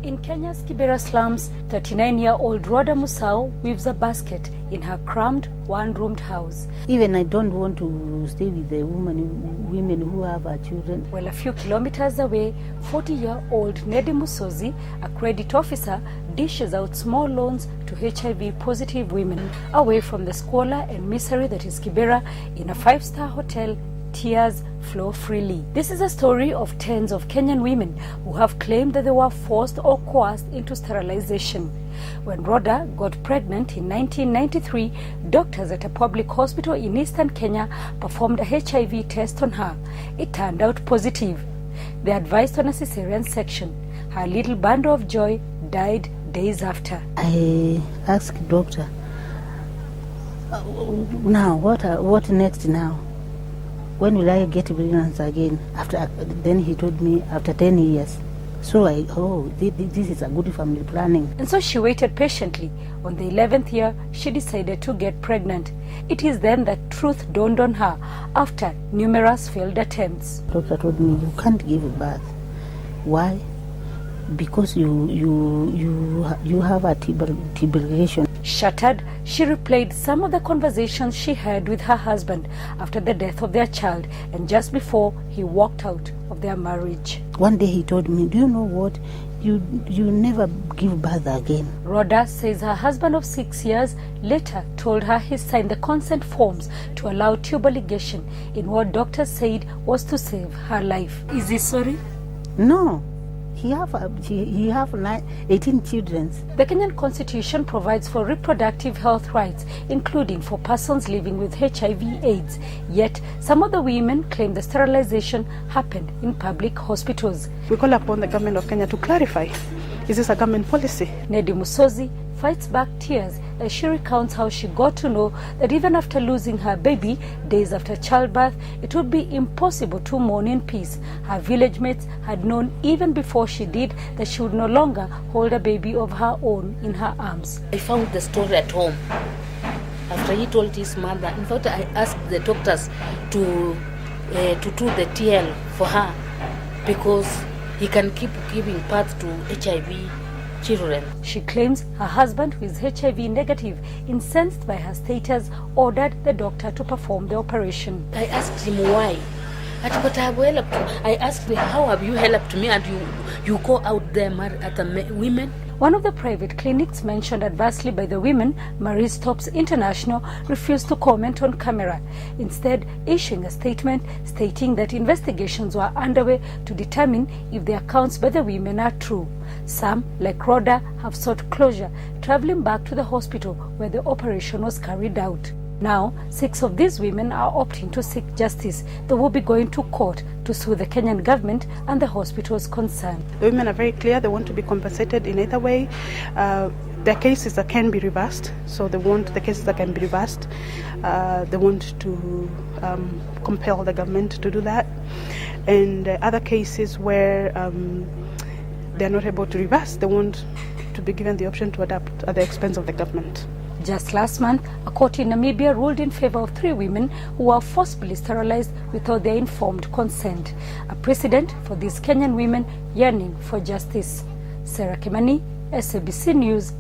In Kenya's Kibera slums, 39-year-old Rhoda Musau weaves a basket in her cramped one-roomed house. Even I don't want to stay with the women who have children. Well, a few kilometers away, 40-year-old Nedi Musozi, a credit officer, dishes out small loans to HIV-positive women away from the squalor and misery that is Kibera in a 5-star hotel. Tears flow freely. This is a story of tens of Kenyan women who have claimed that they were forced or coerced into sterilization. When Rhoda got pregnant in 1993, doctors at a public hospital in eastern Kenya performed a HIV test on her. It turned out positive. They advised on a cesarean section. Her little bundle of joy died days after. I asked doctor, now what next now? When will I get pregnant again? Then he told me after 10 years. So this is a good family planning. And so she waited patiently. On the 11th year, she decided to get pregnant. It is then that truth dawned on her after numerous failed attempts. Doctor told me, you can't give birth. Why? Because you have a tuberculation. Shattered, she replayed some of the conversations she had with her husband after the death of their child and just before he walked out of their marriage. One day he told me, do you know what? You never give birth again. Rhoda says her husband of 6 years later told her he signed the consent forms to allow tubal ligation in what doctors said was to save her life. Is he sorry? No. He have 18 children. The Kenyan Constitution provides for reproductive health rights, including for persons living with HIV/AIDS. Yet, some of the women claim the sterilization happened in public hospitals. We call upon the government of Kenya to clarify, is this a government policy? Nedi Musozi fights back tears as she recounts how she got to know that even after losing her baby, days after childbirth, it would be impossible to mourn in peace. Her village mates had known even before she did that she would no longer hold a baby of her own in her arms. I found the story at home. After he told his mother, in fact, I asked the doctors to do the TL for her because he can keep giving birth to HIV children. She claims her husband, who is HIV negative, incensed by her status, ordered the doctor to perform the operation. I asked him why. But I have helped. I asked him, how have you helped me and you go out there marry other women? One of the private clinics mentioned adversely by the women, Marie Stopes International, refused to comment on camera, instead issuing a statement stating that investigations were underway to determine if the accounts by the women are true. Some, like Rhoda, have sought closure, traveling back to the hospital where the operation was carried out. Now, 6 of these women are opting to seek justice. They will be going to court to sue the Kenyan government and the hospitals concerned. The women are very clear. They want to be compensated in either way. There are cases that can be reversed, so they want the cases that can be reversed. They want to compel the government to do that. And other cases where they're not able to reverse, they want to be given the option to adapt at the expense of the government. Just last month, a court in Namibia ruled in favor of 3 women who were forcibly sterilized without their informed consent, a precedent for these Kenyan women yearning for justice. Sarah Kimani, SABC News,